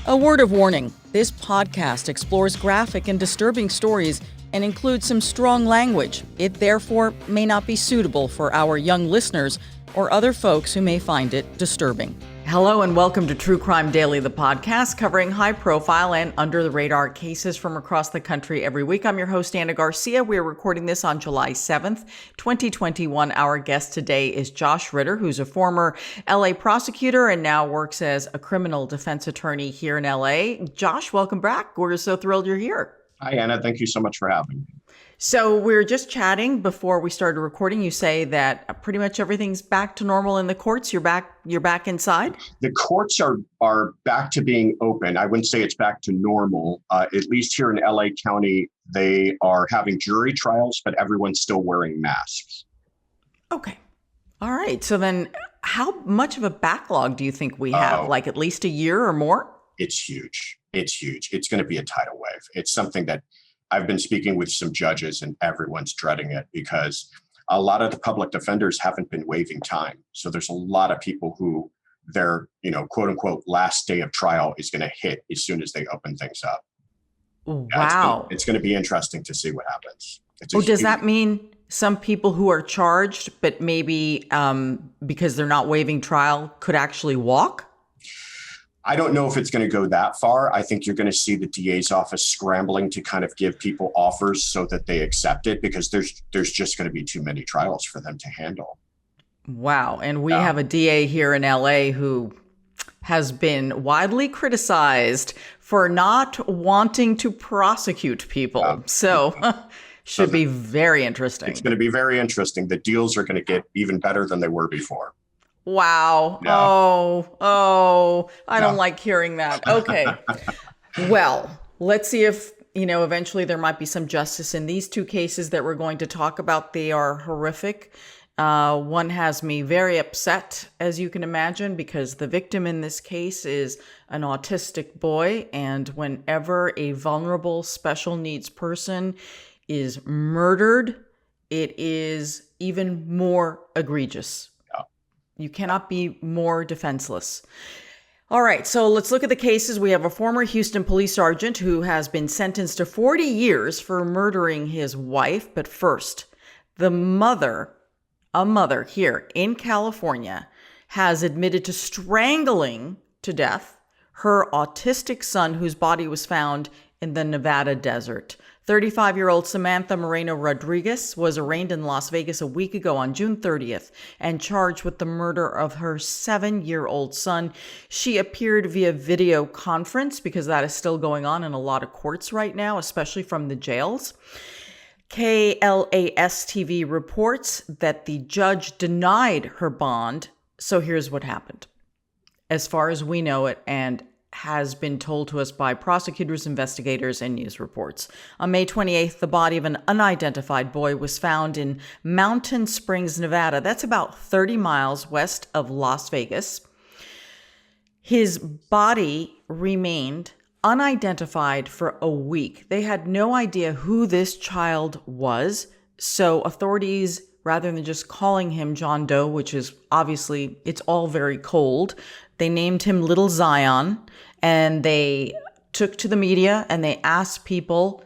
A word of warning, this podcast explores graphic and disturbing stories and includes some strong language. It therefore may not be suitable for our young listeners or other folks who may find it disturbing. Hello and welcome to True Crime Daily, the podcast covering high-profile and under-the-radar cases from across the country every week. I'm your host, Ana Garcia. We're recording this on July 7th, 2021. Our guest today is Josh Ritter, who's a former LA prosecutor and now works as a criminal defense attorney here in LA. Josh, welcome back. We're so thrilled you're here. Hi, Anna. Thank you so much for having me. So we were just chatting before we started recording. You say that pretty much everything's back to normal in the courts. You're back inside? The courts are back to being open. I wouldn't say it's back to normal. At least here in LA County, they are having jury trials, but everyone's still wearing masks. Okay. All right. So then how much of a backlog do you think we have? Like at least a year or more? It's huge. It's huge. It's going to be a tidal wave. It's something that I've been speaking with some judges and everyone's dreading it because a lot of the public defenders haven't been waiving time. So there's a lot of people who their, quote unquote, last day of trial is going to hit as soon as they open things up. Wow. It's going to be interesting to see what happens. Does that mean some people who are charged, but maybe because they're not waiving trial, could actually walk? I don't know if it's going to go that far. I think you're going to see the DA's office scrambling to kind of give people offers so that they accept it because there's just going to be too many trials for them to handle. Wow. And we have a DA here in LA who has been widely criticized for not wanting to prosecute people. So should be very interesting. It's going to be very interesting. The deals are going to get even better than they were before. Wow. No. I don't like hearing that. Okay. Well, let's see if, eventually there might be some justice in these two cases that we're going to talk about. They are horrific. One has me very upset, as you can imagine, because the victim in this case is an autistic boy. And whenever a vulnerable special needs person is murdered, it is even more egregious. You cannot be more defenseless. All right, so let's look at the cases. We have a former Houston police sergeant who has been sentenced to 40 years for murdering his wife. But first, a mother here in California, has admitted to strangling to death her autistic son whose body was found in the Nevada desert. 35-year-old Samantha Moreno Rodriguez was arraigned in Las Vegas a week ago on June 30th and charged with the murder of her 7-year-old son. She appeared via video conference because that is still going on in a lot of courts right now, especially from the jails. KLAS-TV reports that the judge denied her bond. So here's what happened. As far as we know it, and has been told to us by prosecutors, investigators, and news reports. On May 28th, the body of an unidentified boy was found in Mountain Springs, Nevada. That's about 30 miles west of Las Vegas. His body remained unidentified for a week. They had no idea who this child was. So authorities, rather than just calling him John Doe, which is obviously, it's all very cold, they named him Little Zion, and they took to the media and they asked people,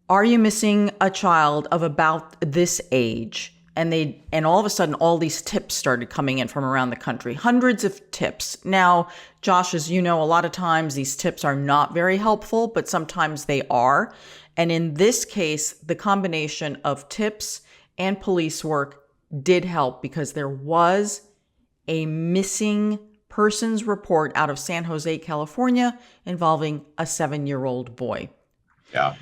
are you missing a child of about this age? And all of a sudden, all these tips started coming in from around the country, hundreds of tips. Now, Josh, as you know, a lot of times these tips are not very helpful, but sometimes they are. And in this case, the combination of tips and police work did help because there was a missing persons report out of San Jose, California, involving a 7-year-old boy. Yeah.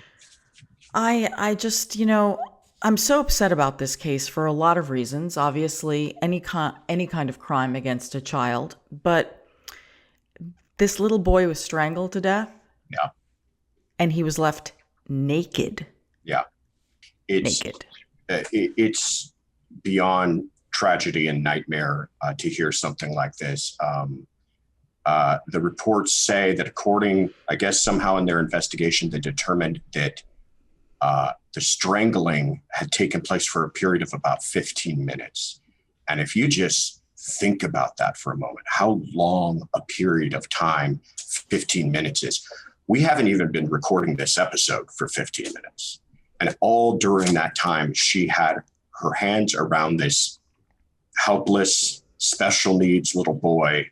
I just, I'm so upset about this case for a lot of reasons. Obviously, any kind of crime against a child, but this little boy was strangled to death. Yeah. And he was left naked. Yeah. Naked. It's beyond tragedy and nightmare to hear something like this. The reports say that I guess somehow in their investigation, they determined that the strangling had taken place for a period of about 15 minutes. And if you just think about that for a moment, how long a period of time 15 minutes is. We haven't even been recording this episode for 15 minutes. And all during that time, she had her hands around this helpless, special needs little boy,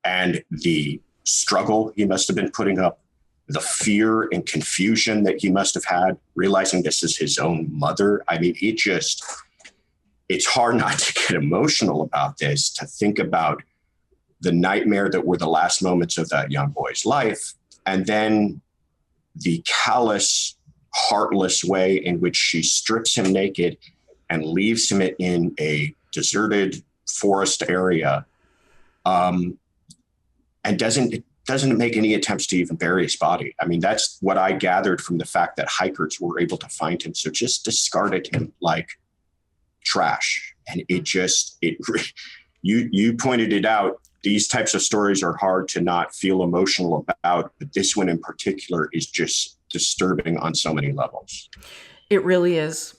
and the struggle he must have been putting up, the fear and confusion that he must have had, realizing this is his own mother. I mean, it's hard not to get emotional about this, to think about the nightmare that were the last moments of that young boy's life, and then the callous, heartless way in which she strips him naked and leaves him in a deserted forest area, and doesn't make any attempts to even bury his body. I mean, that's what I gathered from the fact that hikers were able to find him. So just discarded him like trash. And you pointed it out. These types of stories are hard to not feel emotional about, but this one in particular is just disturbing on so many levels. It really is.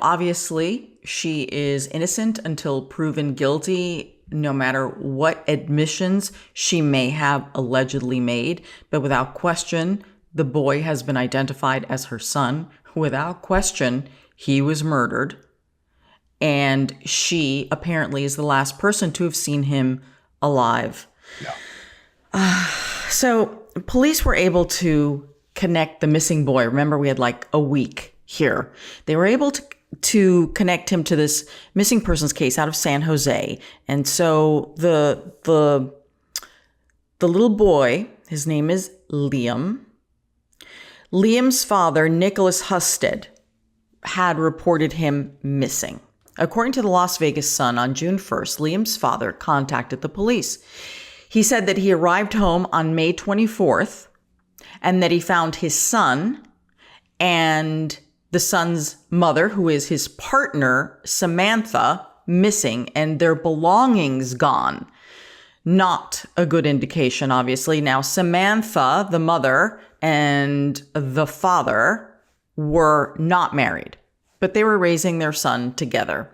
Obviously she is innocent until proven guilty, no matter what admissions she may have allegedly made. But without question, the boy has been identified as her son. Without question, he was murdered. And she apparently is the last person to have seen him alive. Yeah. So police were able to connect the missing boy. Remember, we had like a week here. They were able to connect him to this missing persons case out of San Jose. And so the little boy, his name is Liam. Liam's father, Nicholas Husted, had reported him missing. According to the Las Vegas Sun, on June 1st, Liam's father contacted the police. He said that he arrived home on May 24th and that he found his son and the son's mother, who is his partner, Samantha, missing and their belongings gone. Not a good indication, obviously. Now, Samantha, the mother, and the father were not married, but they were raising their son together.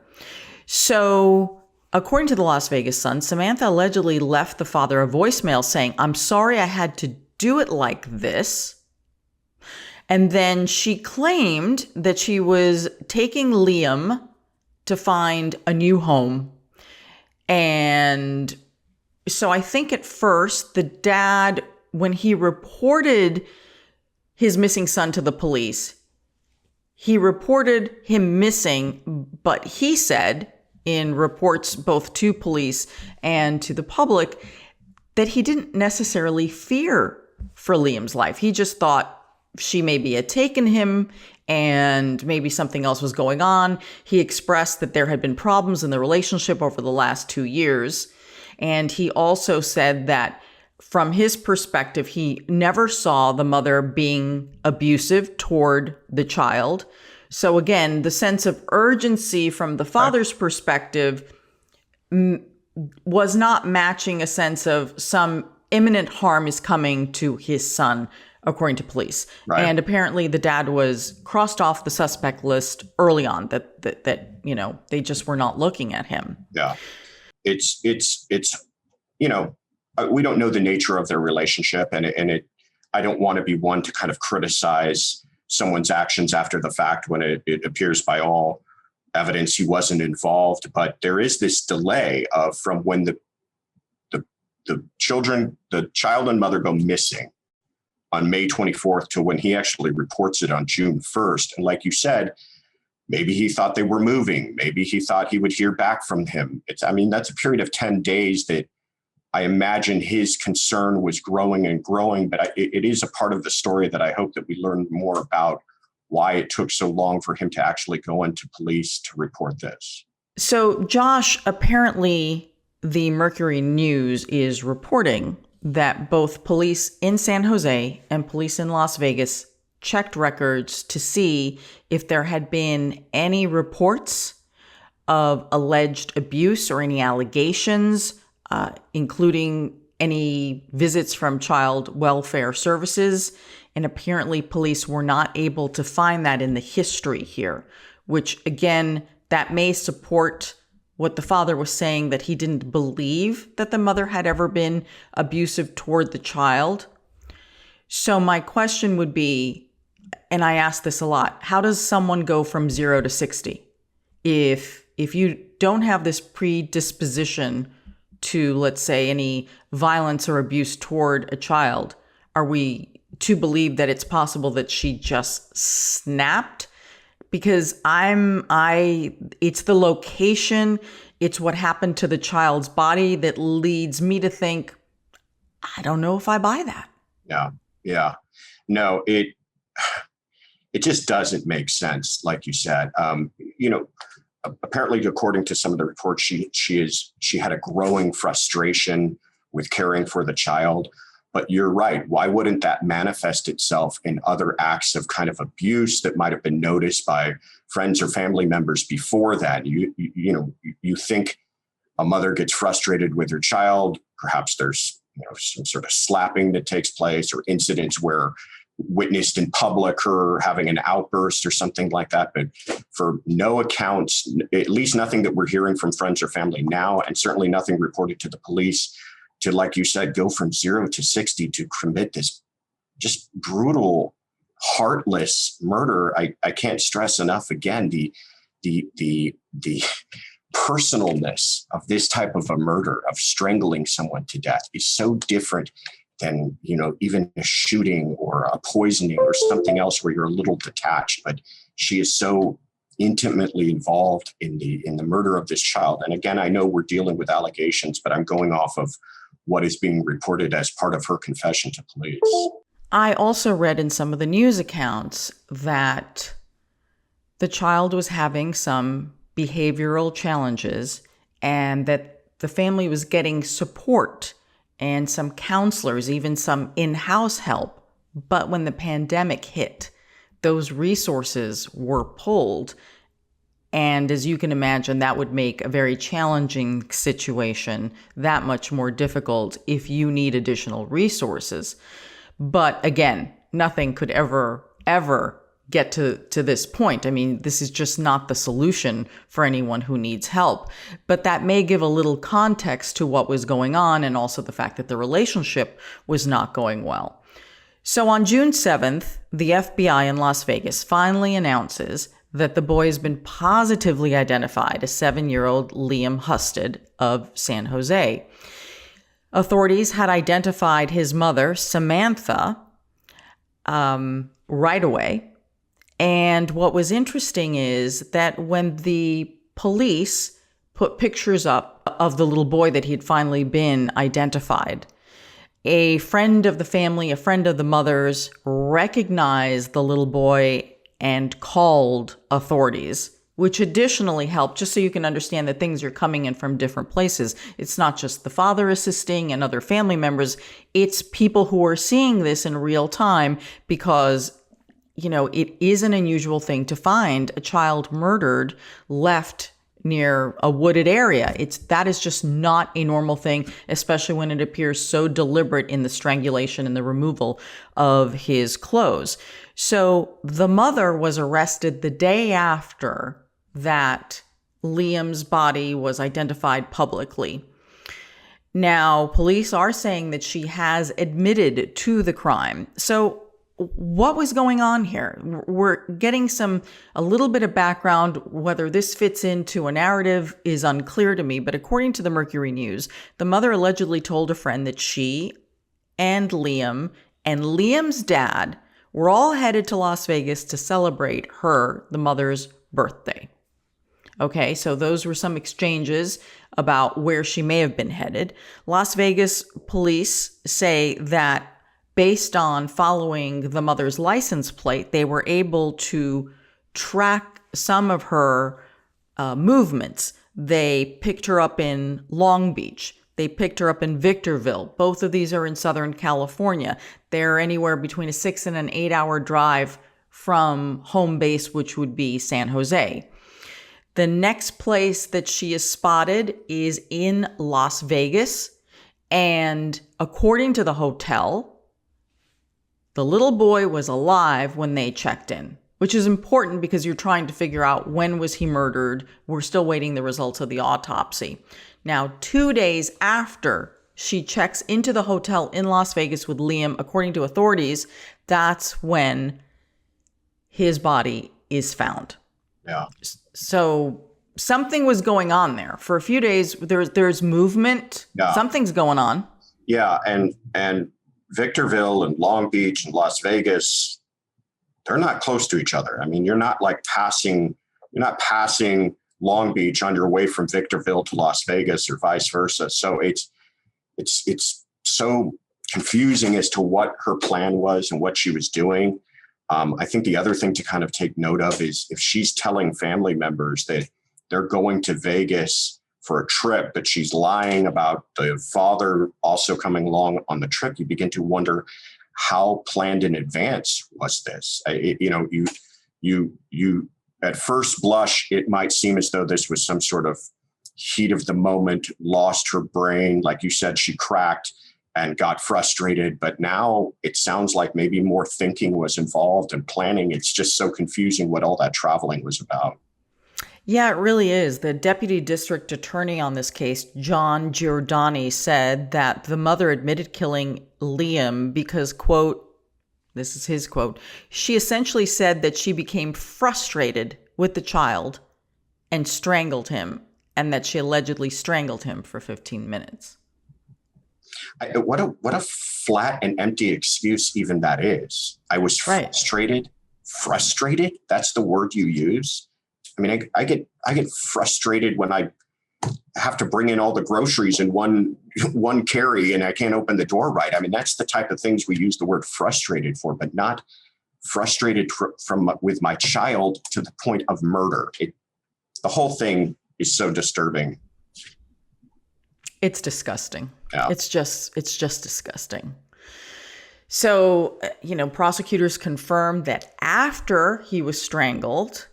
So, according to the Las Vegas Sun, Samantha allegedly left the father a voicemail saying, "I'm sorry I had to do it like this." And then she claimed that she was taking Liam to find a new home. And so I think at first the dad, when he reported his missing son to the police, he reported him missing, but he said in reports both to police and to the public that he didn't necessarily fear for Liam's life. He just thought she maybe had taken him and maybe something else was going on. He expressed that there had been problems in the relationship over the last 2 years. And he also said that from his perspective, he never saw the mother being abusive toward the child. So again, the sense of urgency from the father's perspective was not matching a sense of some imminent harm is coming to his son, according to police. Right. And apparently the dad was crossed off the suspect list early on, that they just were not looking at him. Yeah. It's we don't know the nature of their relationship, and I don't want to be one to kind of criticize someone's actions after the fact when it appears by all evidence he wasn't involved. But there is this delay from when the child and mother go missing on May 24th to when he actually reports it on June 1st. And like you said, maybe he thought they were moving. Maybe he thought he would hear back from him. That's a period of 10 days that I imagine his concern was growing and growing, but it is a part of the story that I hope that we learn more about why it took so long for him to actually go into police to report this. So, Josh, apparently the Mercury News is reporting that both police in San Jose and police in Las Vegas checked records to see if there had been any reports of alleged abuse or any allegations, including any visits from child welfare services. And apparently police were not able to find that in the history here, which again, that may support what the father was saying, that he didn't believe that the mother had ever been abusive toward the child. So my question would be, and I ask this a lot, how does someone go from 0 to 60? If you don't have this predisposition to, let's say, any violence or abuse toward a child, are we to believe that it's possible that she just snapped? Because it's the location, it's what happened to the child's body that leads me to think, I don't know if I buy that. Yeah. No, it just doesn't make sense, like you said. Apparently, according to some of the reports, she had a growing frustration with caring for the child. But you're right. Why wouldn't that manifest itself in other acts of kind of abuse that might have been noticed by friends or family members before that? You think a mother gets frustrated with her child. Perhaps there's some sort of slapping that takes place, or incidents where witnessed in public her having an outburst or something like that. But for no accounts, at least nothing that we're hearing from friends or family now, and certainly nothing reported to the police, to, like you said, go from 0 to 60 to commit this just brutal, heartless murder. I can't stress enough again the personalness of this type of a murder, of strangling someone to death, is so different than even a shooting or a poisoning or something else where you're a little detached. But she is so intimately involved in the murder of this child. And again, I know we're dealing with allegations, but I'm going off of what is being reported as part of her confession to police. I also read in some of the news accounts that the child was having some behavioral challenges and that the family was getting support and some counselors, even some in-house help. But when the pandemic hit, those resources were pulled. And as you can imagine, that would make a very challenging situation that much more difficult if you need additional resources. But again, nothing could ever get to this point. I mean, this is just not the solution for anyone who needs help. But that may give a little context to what was going on, and also the fact that the relationship was not going well. So on June 7th, the FBI in Las Vegas finally announces that the boy has been positively identified as 7-year-old Liam Husted of San Jose. Authorities had identified his mother, Samantha, right away. And what was interesting is that when the police put pictures up of the little boy that he had finally been identified, a friend of the family, a friend of the mother's, recognized the little boy and called authorities, which additionally helped, just so you can understand that things are coming in from different places. It's not just the father assisting and other family members. It's people who are seeing this in real time, because, it is an unusual thing to find a child murdered, left near a wooded area. That is just not a normal thing, especially when it appears so deliberate in the strangulation and the removal of his clothes. So the mother was arrested the day after that Liam's body was identified publicly. Now, police are saying that she has admitted to the crime. So what was going on here? We're getting a little bit of background. Whether this fits into a narrative is unclear to me, but according to the Mercury News, the mother allegedly told a friend that she and Liam's dad were all headed to Las Vegas to celebrate the mother's birthday. Okay, so those were some exchanges about where she may have been headed. Las Vegas police say that based on following the mother's license plate, they were able to track some of her movements. They picked her up in Long Beach. They picked her up in Victorville. Both of these are in Southern California. They're anywhere between a 6 and an 8 hour drive from home base, which would be San Jose. The next place that she is spotted is in Las Vegas. And according to the hotel, the little boy was alive when they checked in. which is important because you're trying to figure out when was he murdered. We're still waiting the results of the autopsy. Now, 2 days after she checks into the hotel in Las Vegas with Liam, according to authorities, that's when his body is found. Yeah. So something was going on there. For a few days, there's movement. Yeah. Something's going on. Yeah, and Victorville and Long Beach and Las Vegas, they're not close to each other. I mean, you're not passing Long Beach on your way from Victorville to Las Vegas or vice versa. So it's so confusing as to what her plan was and what she was doing. I think the other thing to kind of take note of is if she's telling family members that they're going to Vegas for a trip, but she's lying about the father also coming along on the trip, you begin to wonder how planned in advance was this? You at first blush, it might seem as though this was some sort of heat of the moment, lost her brain. Like you said, she cracked and got frustrated. But now it sounds like maybe more thinking was involved and planning. It's just so confusing what all that traveling was about. Yeah, it really is. The deputy district attorney on this case, John Giordani, said that the mother admitted killing Liam because, quote, this is his quote, she essentially said that she became frustrated with the child and strangled him, and that she allegedly strangled him for 15 minutes. What a flat and empty excuse even that is. I was frustrated. Frustrated? That's the word you use? I mean, I get frustrated when I have to bring in all the groceries in one carry and I can't open the door right. I mean, that's the type of things we use the word frustrated for, but not frustrated with my child to the point of murder. The whole thing is so disturbing. It's disgusting. Yeah. It's just disgusting. So, prosecutors confirmed that after he was strangled,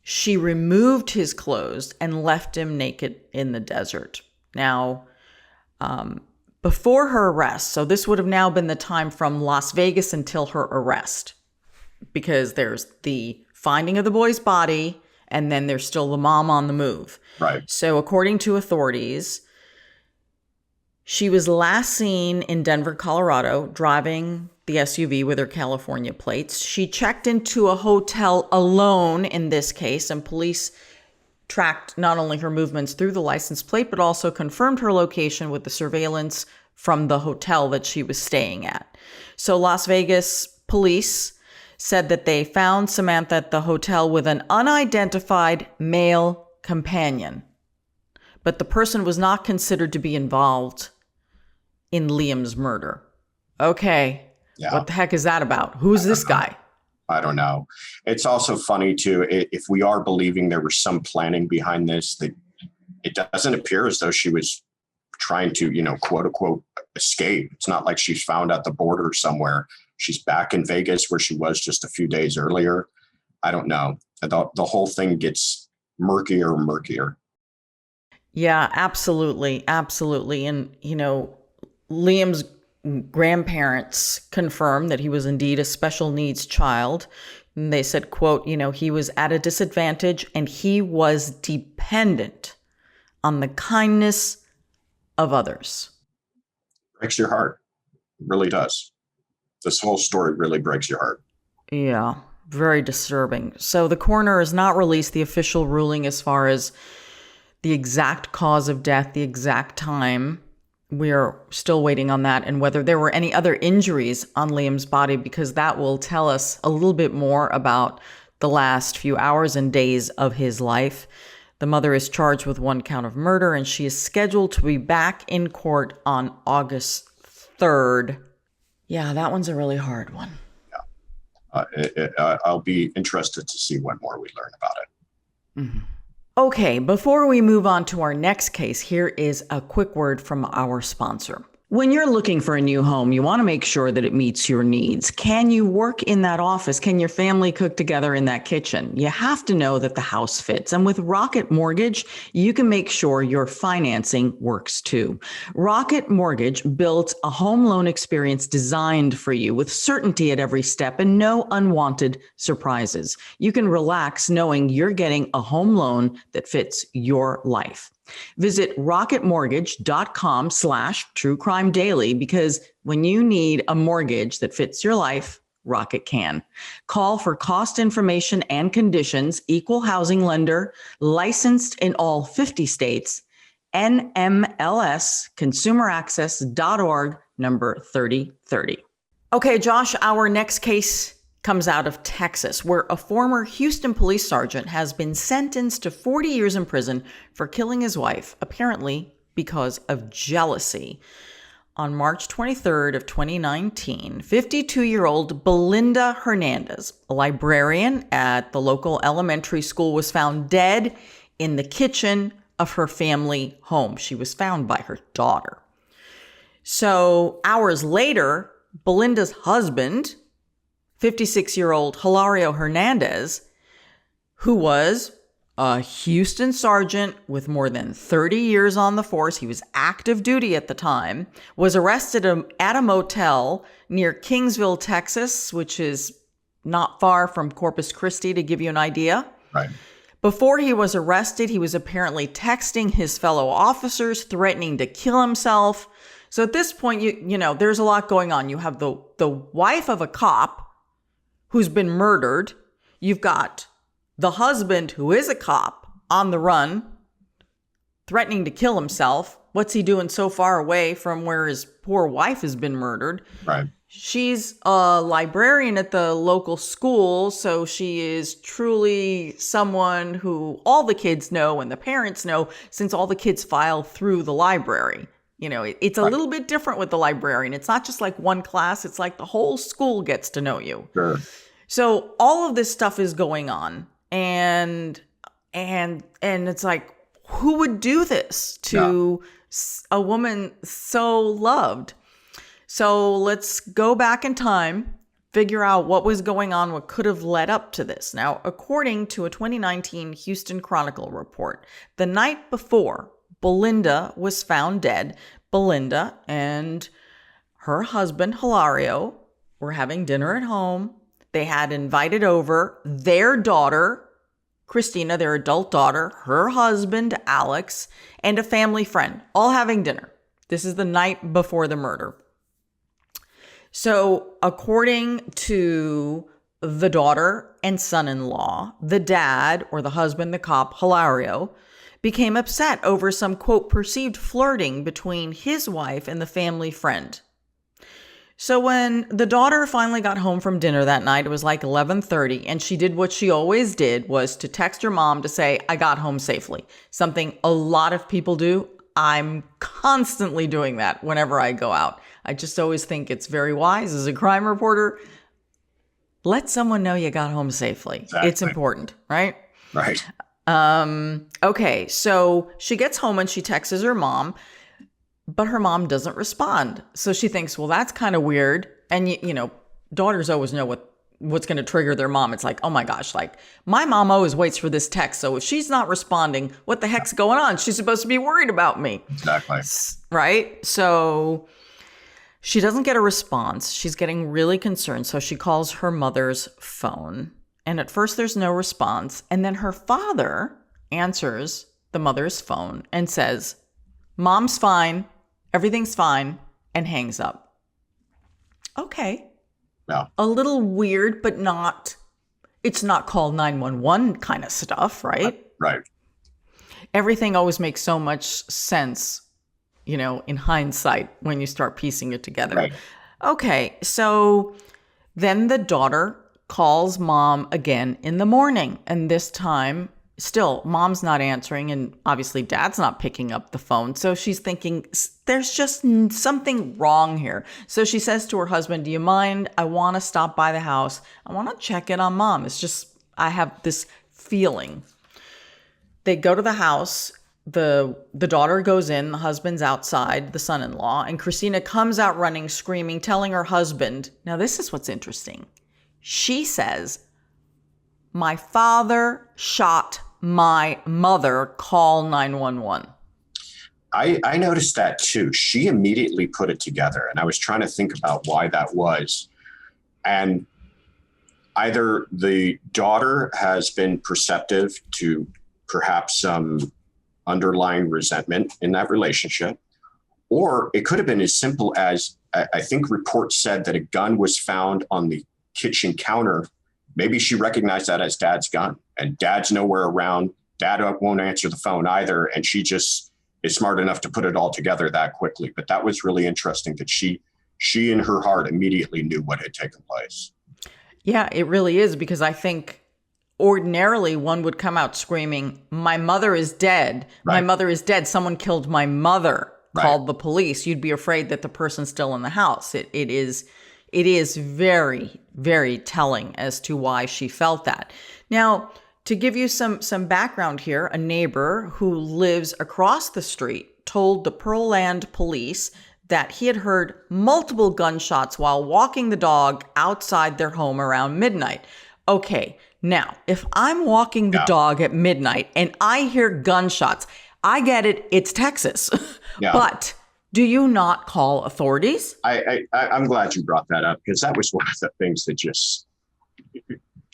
she removed his clothes and left him naked in the desert. Now, before her arrest, so this would have now been the time from Las Vegas until her arrest, because there's the finding of the boy's body and then there's still the mom on the move. Right. So according to authorities, she was last seen in Denver, Colorado, driving the SUV with her California plates. She checked into a hotel alone in this case, and police tracked not only her movements through the license plate, but also confirmed her location with the surveillance from the hotel that she was staying at. So Las Vegas police said that they found Samantha at the hotel with an unidentified male companion, but the person was not considered to be involved in Liam's murder. Okay. Yeah. What the heck is that about? Who's this guy? I don't know. It's also funny too, if we are believing there was some planning behind this, that it doesn't appear as though she was trying to, quote unquote, escape. It's not like she's found at the border somewhere. She's back in Vegas where she was just a few days earlier. I don't know. The whole thing gets murkier and murkier. Yeah, absolutely. Absolutely. And, Liam's grandparents confirmed that he was indeed a special needs child. And they said, quote, he was at a disadvantage and he was dependent on the kindness of others. Breaks your heart. It really does. This whole story really breaks your heart. Yeah, very disturbing. So the coroner has not released the official ruling as far as the exact cause of death, the exact time. We are still waiting on that, and whether there were any other injuries on Liam's body, because that will tell us a little bit more about the last few hours and days of his life. The mother is charged with 1 count of murder, and she is scheduled to be back in court on August 3rd. Yeah, that one's a really hard one. Yeah. I'll be interested to see what more we learn about it. Mm-hmm. Okay, before we move on to our next case, here is a quick word from our sponsor. When you're looking for a new home, you want to make sure that it meets your needs. Can you work in that office? Can your family cook together in that kitchen? You have to know that the house fits. And with Rocket Mortgage, you can make sure your financing works too. Rocket Mortgage built a home loan experience designed for you with certainty at every step and no unwanted surprises. You can relax knowing you're getting a home loan that fits your life. Visit rocketmortgage.com/truecrimedaily because when you need a mortgage that fits your life, Rocket can. Call for cost information and conditions, equal housing lender, licensed in all 50 states, NMLSconsumeraccess.org, number 3030. Okay, Josh, our next case comes out of Texas, where a former Houston police sergeant has been sentenced to 40 years in prison for killing his wife, apparently because of jealousy. On March 23rd of 2019, 52-year-old Belinda Hernandez, a librarian at the local elementary school, was found dead in the kitchen of her family home. She was found by her daughter. So hours later, Belinda's husband, 56-year-old Hilario Hernandez, who was a Houston sergeant with more than 30 years on the force, he was active duty at the time, was arrested at a motel near Kingsville, Texas, which is not far from Corpus Christi, to give you an idea. Right. Before he was arrested, he was apparently texting his fellow officers, threatening to kill himself. So at this point, you know, there's a lot going on. You have the wife of a cop who's been murdered. You've got the husband, who is a cop, on the run, threatening to kill himself. What's he doing so far away from where his poor wife has been murdered? Right. She's a librarian at the local school, so she is truly someone who all the kids know and the parents know, since all the kids file through the library. You know, it's a little bit different with the librarian. It's not just like one class. It's like the whole school gets to know you. Sure. So all of this stuff is going on. And it's like, who would do this to a woman so loved? So let's go back in time, figure out what was going on, what could have led up to this. Now, according to a 2019 Houston Chronicle report, the night before Belinda was found dead, Belinda and her husband, Hilario, were having dinner at home. They had invited over their daughter, Christina, their adult daughter, her husband, Alex, and a family friend, all having dinner. This is the night before the murder. So according to the daughter and son-in-law, the dad, or the husband, the cop, Hilario, became upset over some, quote, perceived flirting between his wife and the family friend. So when the daughter finally got home from dinner that night, it was like 11:30, and she did what she always did, was to text her mom to say, I got home safely. Something a lot of people do. I'm constantly doing that whenever I go out. I just always think it's very wise as a crime reporter. Let someone know you got home safely. Exactly. It's important, right? Right. Okay, so she gets home and she texts her mom, but her mom doesn't respond. So she thinks, well, that's kind of weird. And, you know, daughters always know what's going to trigger their mom. It's like, oh my gosh, like my mom always waits for this text. So if she's not responding, what the heck's going on? She's supposed to be worried about me. Exactly. Right? So she doesn't get a response. She's getting really concerned. So she calls her mother's phone. And at first there's no response. And then her father answers the mother's phone and says, Mom's fine. Everything's fine. And hangs up. Okay. Yeah. A little weird, but it's not called 911 kind of stuff, right? Right. Everything always makes so much sense, you know, in hindsight when you start piecing it together. Right. Okay. So then the daughter calls mom again in the morning. And this time, still, mom's not answering. And obviously, dad's not picking up the phone. So she's thinking, there's just something wrong here. So she says to her husband, do you mind? I want to stop by the house. I want to check in on mom. It's just, I have this feeling. They go to the house. the daughter goes in, the husband's outside, the son-in-law, and Christina comes out running, screaming, telling her husband. Now, this is what's interesting. She says, "My father shot my mother. Call 911." I noticed that too. She immediately put it together, and I was trying to think about why that was. And either the daughter has been perceptive to perhaps some underlying resentment in that relationship, or it could have been as simple as, I think reports said that a gun was found on the kitchen counter. Maybe she recognized that as dad's gun, and dad's nowhere around. Dad won't answer the phone either. And she just is smart enough to put it all together that quickly. But that was really interesting that she in her heart immediately knew what had taken place. Yeah, it really is, because I think ordinarily one would come out screaming, "My mother is dead. Right. My mother is dead. Someone killed my mother." Right. Called the police. You'd be afraid that the person's still in the house. It is very, very telling as to why she felt that. Now, to give you some background here, a neighbor who lives across the street told the Pearland police that he had heard multiple gunshots while walking the dog outside their home around midnight. Okay, now, if I'm walking the dog at midnight and I hear gunshots, I get it, it's Texas. Yeah. But do you not call authorities? I'm glad you brought that up, because that was one of the things that just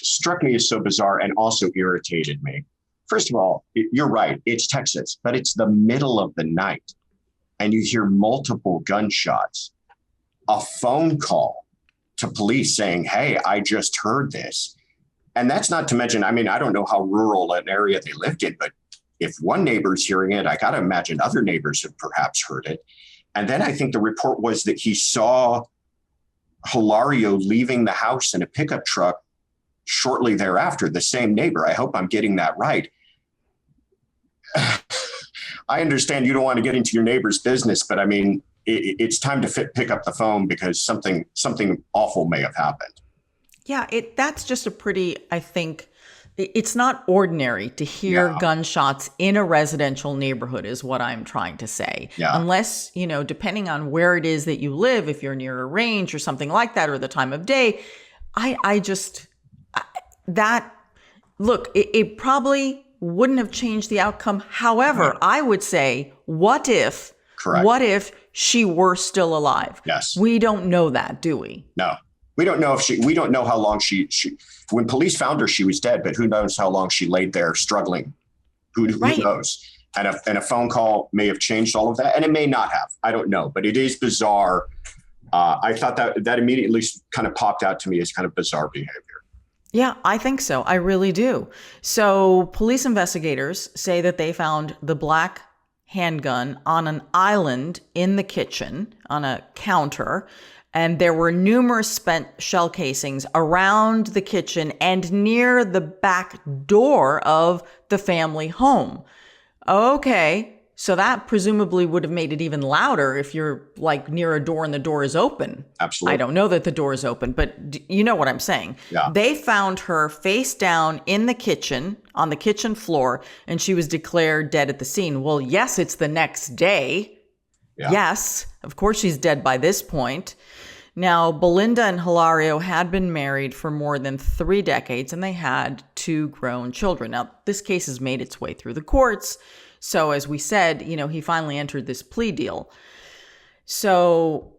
struck me as so bizarre and also irritated me. First of all, you're right, it's Texas, but it's the middle of the night and you hear multiple gunshots. A phone call to police saying, "Hey, I just heard this." And that's not to mention, I mean, I don't know how rural an area they lived in, but if one neighbor's hearing it, I got to imagine other neighbors have perhaps heard it. And then I think the report was that he saw Hilario leaving the house in a pickup truck shortly thereafter, the same neighbor. I hope I'm getting that right. I understand you don't want to get into your neighbor's business, but I mean, it's time to pick up the phone, because something awful may have happened. Yeah, that's just a pretty, I think, it's not ordinary to hear gunshots in a residential neighborhood is what I'm trying to say. Yeah. Unless, depending on where it is that you live, if you're near a range or something like that, or the time of day, it probably wouldn't have changed the outcome. However, I would say, what if she were still alive? Yes. We don't know that, do we? No. We don't know we don't know how long she when police found her, she was dead, but who knows how long she laid there struggling. Who knows? And a phone call may have changed all of that, and it may not have. I don't know, but it is bizarre. I thought that immediately kind of popped out to me as kind of bizarre behavior. Yeah, I think so. I really do. So police investigators say that they found the black handgun on an island in the kitchen on a counter. And there were numerous spent shell casings around the kitchen and near the back door of the family home. Okay, so that presumably would have made it even louder if you're like near a door and the door is open. Absolutely. I don't know that the door is open, but you know what I'm saying. Yeah. They found her face down in the kitchen, on the kitchen floor, and she was declared dead at the scene. Well, yes, it's the next day. Yeah. Yes, of course she's dead by this point. Now, Belinda and Hilario had been married for more than 3 decades, and they had 2 grown children. Now, this case has made its way through the courts. So, as we said, he finally entered this plea deal. So,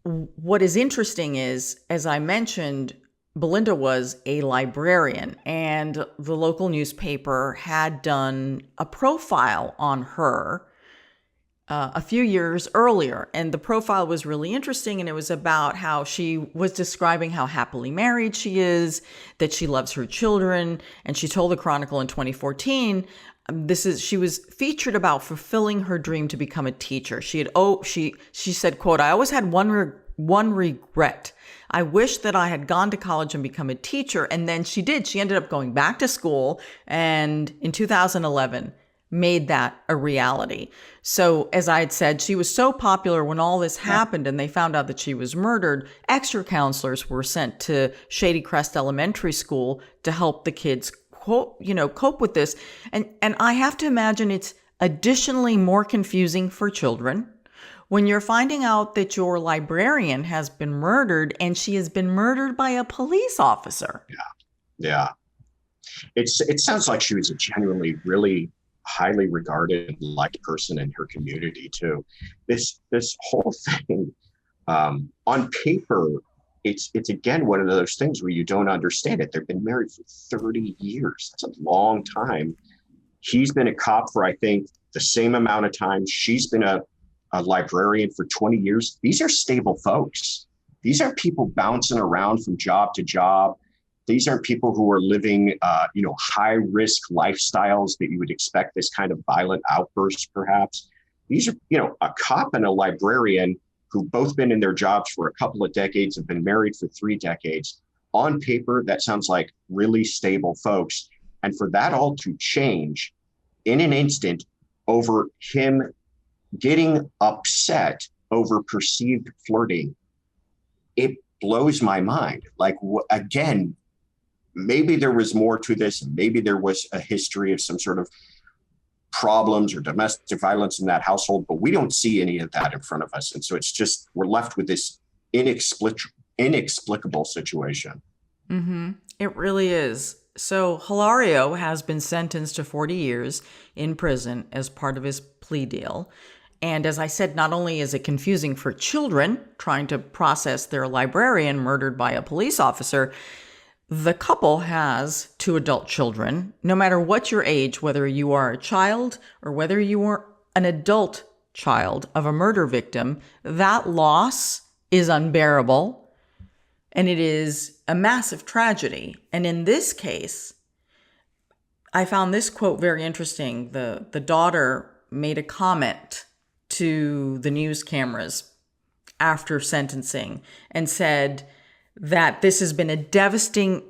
what is interesting is, as I mentioned, Belinda was a librarian, and the local newspaper had done a profile on her a few years earlier. And the profile was really interesting. And it was about how she was describing how happily married she is, that she loves her children. And she told the Chronicle in 2014, she was featured about fulfilling her dream to become a teacher. She said, quote, "I always had one regret. I wish that I had gone to college and become a teacher." And then she did. She ended up going back to school, and in 2011 made that a reality. So, as I had said, she was so popular when all this happened and they found out that she was murdered. Extra counselors were sent to Shady Crest Elementary School to help the kids cope with this. And I have to imagine it's additionally more confusing for children when you're finding out that your librarian has been murdered, and she has been murdered by a police officer. Yeah. It sounds like she was a genuinely really highly regarded and liked person in her community too. This whole thing, on paper, it's again one of those things where you don't understand it. They've been married for 30 years. That's a long time. He's been a cop for, I think, the same amount of time. She's been a librarian for 20 years. These are stable folks. These are people bouncing around from job to job. These aren't people who are living, high risk lifestyles that you would expect this kind of violent outburst, perhaps. These are, a cop and a librarian who've both been in their jobs for a couple of decades, have been married for 3 decades. On paper, that sounds like really stable folks. And for that all to change in an instant over him getting upset over perceived flirting, it blows my mind. Like, again, maybe there was more to this. Maybe there was a history of some sort of problems or domestic violence in that household, but we don't see any of that in front of us. And so it's just, we're left with this inexplicable situation. Mm-hmm. It really is. So Hilario has been sentenced to 40 years in prison as part of his plea deal. And as I said, not only is it confusing for children trying to process their librarian murdered by a police officer, the couple has 2 adult children. No matter what your age, whether you are a child or whether you are an adult child of a murder victim, that loss is unbearable, and it is a massive tragedy. And in this case, I found this quote very interesting. The daughter made a comment to the news cameras after sentencing and said that this has been a devastating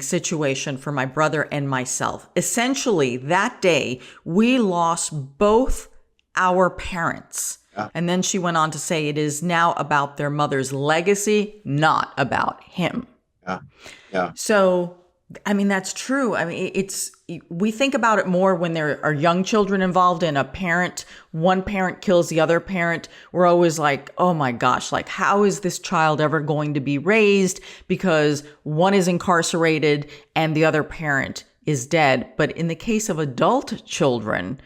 situation for my brother and myself. Essentially, that day, we lost both our parents. Yeah. And then she went on to say it is now about their mother's legacy, not about him. Yeah. So, I mean, that's true. I mean, we think about it more when there are young children involved and one parent kills the other parent. We're always like, oh my gosh, like, how is this child ever going to be raised? Because one is incarcerated and the other parent is dead. But in the case of adult children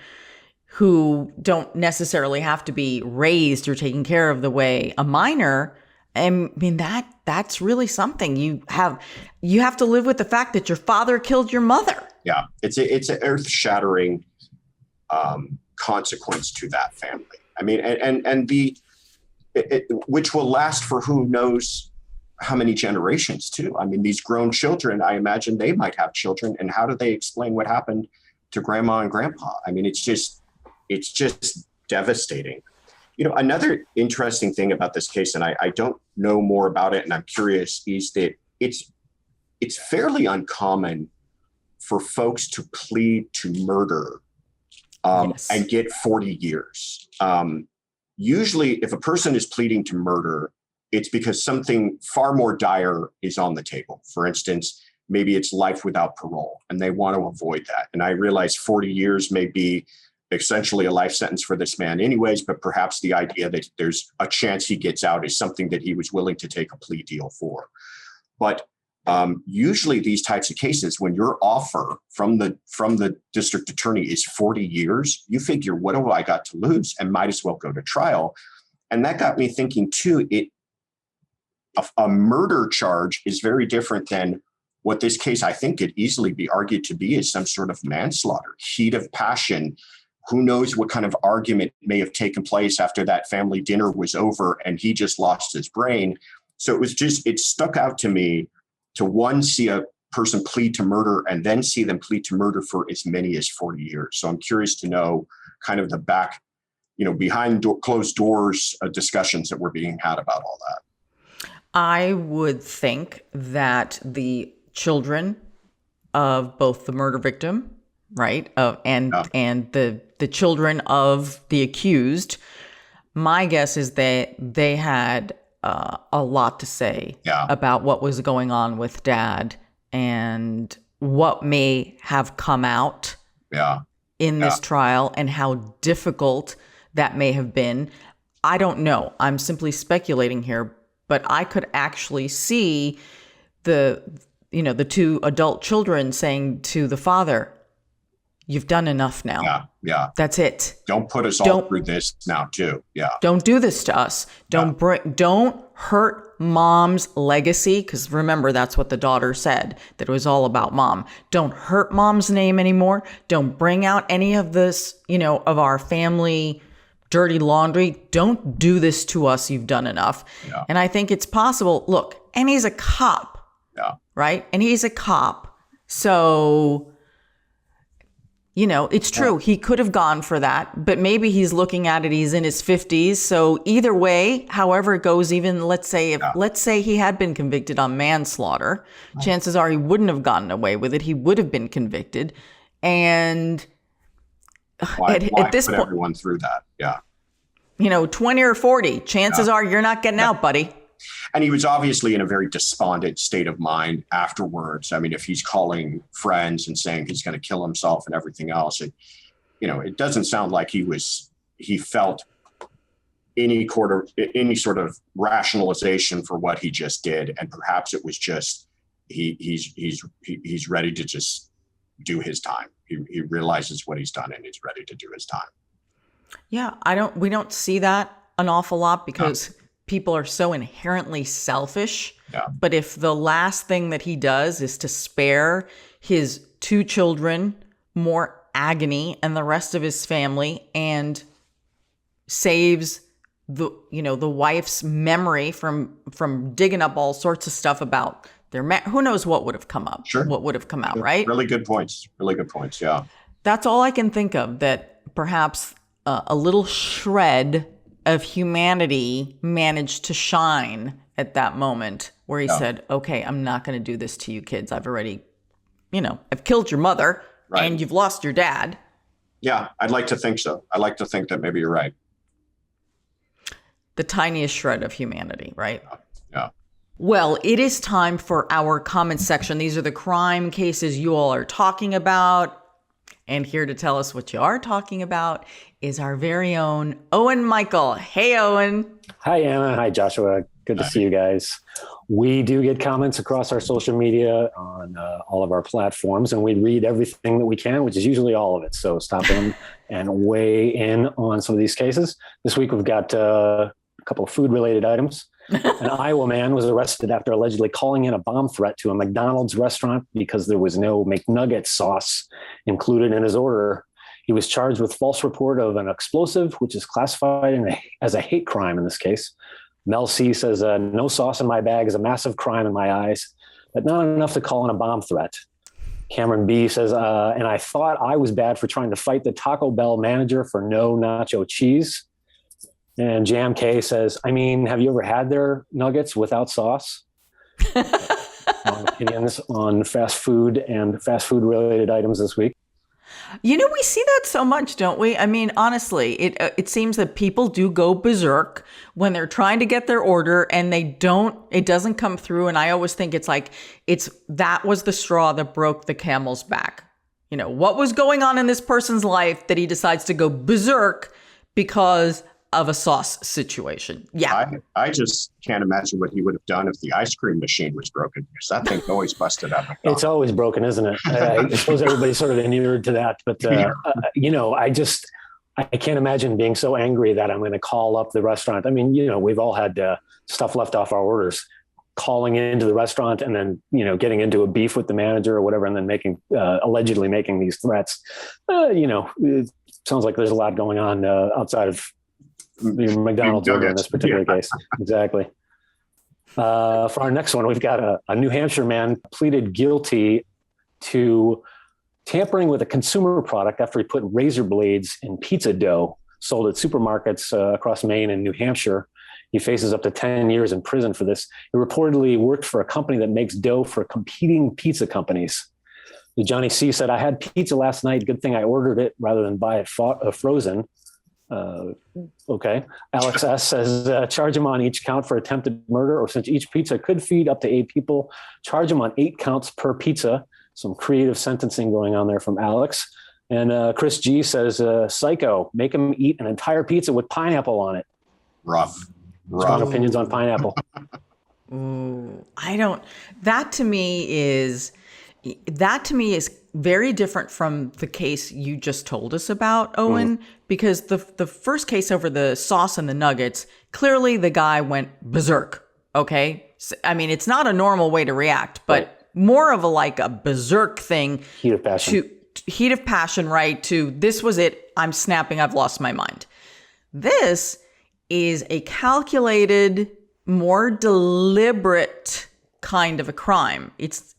who don't necessarily have to be raised or taken care of the way a minor, I mean, that's really something. You have to live with the fact that your father killed your mother. Yeah, it's an earth-shattering consequence to that family. I mean, and which will last for who knows how many generations too. I mean, these grown children, I imagine they might have children, and how do they explain what happened to grandma and grandpa? I mean, it's just devastating. Another interesting thing about this case, and I don't know more about it, and I'm curious, is that it's fairly uncommon for folks to plead to murder Yes. and get 40 years. Usually, if a person is pleading to murder, it's because something far more dire is on the table. For instance, maybe it's life without parole, and they want to avoid that. And I realize 40 years may be essentially a life sentence for this man anyways, but perhaps the idea that there's a chance he gets out is something that he was willing to take a plea deal for. But usually these types of cases, when your offer from the district attorney is 40 years, you figure, what have I got to lose? And might as well go to trial. And that got me thinking too, a murder charge is very different than what this case, I think, could easily be argued to be, is some sort of manslaughter, heat of passion. Who knows what kind of argument may have taken place after that family dinner was over and he just lost his brain. So it stuck out to me to see a person plead to murder and then see them plead to murder for as many as 40 years. So I'm curious to know kind of the behind closed doors discussions that were being had about all that. I would think that the children of both the murder victim, right, and the children of the accused, my guess is that they had a lot to say about what was going on with dad, and what may have come out in this trial and how difficult that may have been. I don't know. I'm simply speculating here, but I could actually see the two adult children saying to the father, "You've done enough now. Yeah. That's it. Don't put us all through this now too. Yeah. Don't do this to us. Don't hurt mom's legacy." Because remember, that's what the daughter said, that it was all about mom. Don't hurt mom's name anymore. Don't bring out any of this, of our family dirty laundry. Don't do this to us. You've done enough. Yeah. And I think it's possible. Look, and he's a cop. Yeah. Right? And he's a cop. So, it's true. He could have gone for that, but maybe he's looking at it. He's in his 50s. So either way, however it goes, even let's say he had been convicted on manslaughter, chances are he wouldn't have gotten away with it. He would have been convicted. And why at this put point, everyone through that? Yeah. 20 or 40, chances are you're not getting out, buddy. And he was obviously in a very despondent state of mind afterwards. I mean, if he's calling friends and saying he's going to kill himself and everything else, it doesn't sound like he felt any sort of rationalization for what he just did. And perhaps it was just, he's ready to just do his time. He realizes what he's done and he's ready to do his time. Yeah. We don't see that an awful lot because people are so inherently selfish. Yeah. But if the last thing that he does is to spare his two children more agony and the rest of his family and saves the wife's memory from digging up all sorts of stuff about their who knows what would have come up. Sure. What would have come out, right? Really good points. Yeah. That's all I can think of, that perhaps a little shred of humanity managed to shine at that moment where he said, "Okay, I'm not going to do this to you kids. I've already, I've killed your mother and you've lost your dad." Yeah, I'd like to think so. I like to think that maybe you're right. The tiniest shred of humanity, right? Yeah. Well, it is time for our comment section. These are the crime cases you all are talking about. And here to tell us what you are talking about is our very own Owen Michael. Hey, Owen. Hi, Anna. Hi, Joshua. Good to see you guys. We do get comments across our social media on all of our platforms, and we read everything that we can, which is usually all of it. So stop in and weigh in on some of these cases. This week, we've got a couple of food-related items. An Iowa man was arrested after allegedly calling in a bomb threat to a McDonald's restaurant because there was no McNugget sauce included in his order. He was charged with false report of an explosive, which is classified as a hate crime in this case. Mel C says, "No sauce in my bag is a massive crime in my eyes, but not enough to call in a bomb threat." Cameron B says, "And I thought I was bad for trying to fight the Taco Bell manager for no nacho cheese." And Jam K says, "I mean, have you ever had their nuggets without sauce?" Opinions on fast food and fast food related items this week. We see that so much, don't we? I mean, honestly, it seems that people do go berserk when they're trying to get their order and it doesn't come through. And I always think that was the straw that broke the camel's back. What was going on in this person's life that he decides to go berserk because of a sauce situation? Yeah. I just can't imagine what he would have done if the ice cream machine was broken, because that thing's always busted up. It's always broken, isn't it? I suppose everybody's sort of inured to that, but I can't imagine being so angry that I'm going to call up the restaurant. I mean, we've all had stuff left off our orders, calling into the restaurant and then, getting into a beef with the manager or whatever, and then allegedly making these threats. It sounds like there's a lot going on outside of the McDonald's order in this particular case. Exactly. For our next one, we've got a New Hampshire man pleaded guilty to tampering with a consumer product after he put razor blades in pizza dough sold at supermarkets across Maine and New Hampshire. He faces up to 10 years in prison for this. He reportedly worked for a company that makes dough for competing pizza companies. Johnny C said, "I had pizza last night. Good thing I ordered it rather than buy it frozen." Okay. Alex S says, "Charge him on each count for attempted murder, or since each pizza could feed up to 8 people, charge him on 8 counts per pizza. Some creative sentencing going on there from Alex. And Chris G says, psycho, make him eat an entire pizza with pineapple on it. Rough. Strong opinions on pineapple. Ooh, that to me is very different from the case you just told us about, Owen, because the first case over the sauce and the nuggets, clearly the guy went berserk. Okay. I mean, it's not a normal way to react, but more of a berserk thing. Heat of passion. Heat of passion, right? To this was it. I'm snapping. I've lost my mind. This is a calculated, more deliberate kind of a crime. It's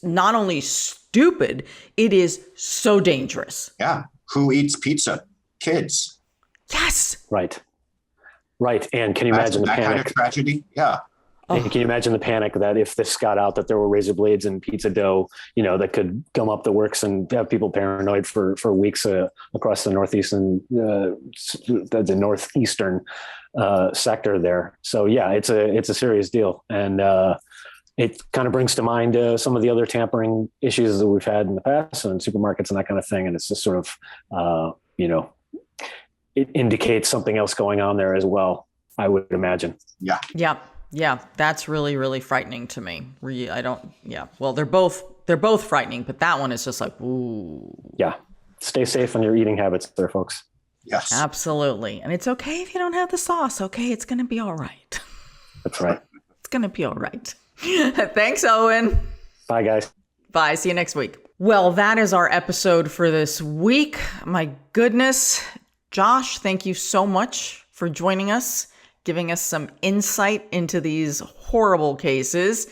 not only stupid, it is so dangerous. Yeah. Who eats pizza? Kids. Yes. Right. And can you imagine the panic? Kind of tragedy? Yeah. And can you imagine the panic that if this got out that there were razor blades and pizza dough, that could gum up the works and have people paranoid for weeks across the northeast and the northeastern sector there. So yeah, it's a serious deal, and it kind of brings to mind some of the other tampering issues that we've had in the past and supermarkets and that kind of thing. And it's just sort of it indicates something else going on there as well, I would imagine. Yeah. Yeah, that's really, really frightening to me. Well, they're both frightening, but that one is just like, ooh. Yeah. Stay safe on your eating habits there, folks. Yes. Absolutely. And it's okay if you don't have the sauce. Okay. It's going to be all right. That's right. It's going to be all right. Thanks, Owen. Bye, guys. Bye. See you next week. Well, that is our episode for this week. My goodness. Josh, thank you so much for joining us, giving us some insight into these horrible cases.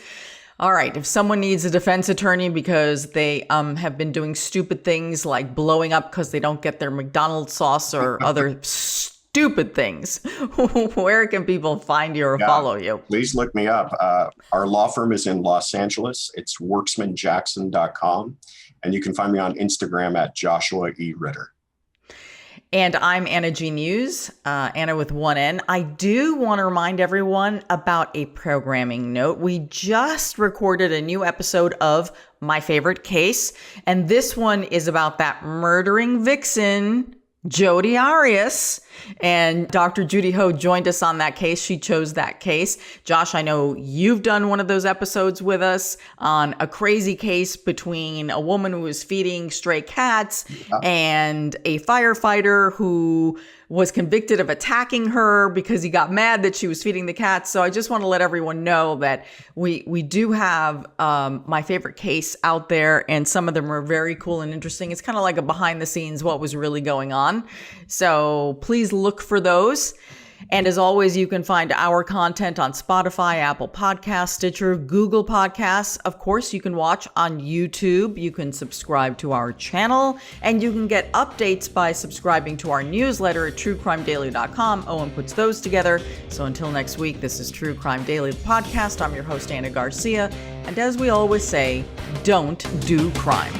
All right, if someone needs a defense attorney because they have been doing stupid things like blowing up because they don't get their McDonald's sauce or other stupid things, where can people find you or follow you? Please look me up. Our law firm is in Los Angeles. It's worksmanjackson.com. And you can find me on Instagram at Joshua E. Ritter. And I'm Ana G. News, Anna with one N. I do want to remind everyone about a programming note. We just recorded a new episode of My Favorite Case, and this one is about that murdering vixen, Jodi Arias. And Dr. Judy Ho joined us on that case. She chose that case. Josh, I know you've done one of those episodes with us on a crazy case between a woman who was feeding stray cats and a firefighter who was convicted of attacking her because he got mad that she was feeding the cats. So I just want to let everyone know that we do have My Favorite Case out there, and some of them are very cool and interesting. It's kind of like a behind the scenes, what was really going on. So please look for those. And as always, you can find our content on Spotify, Apple Podcasts, Stitcher, Google Podcasts. Of course, you can watch on YouTube. You can subscribe to our channel, and you can get updates by subscribing to our newsletter at truecrimedaily.com. Owen puts those together. So until next week, this is True Crime Daily, the podcast. I'm your host, Ana Garcia. And as we always say, don't do crime.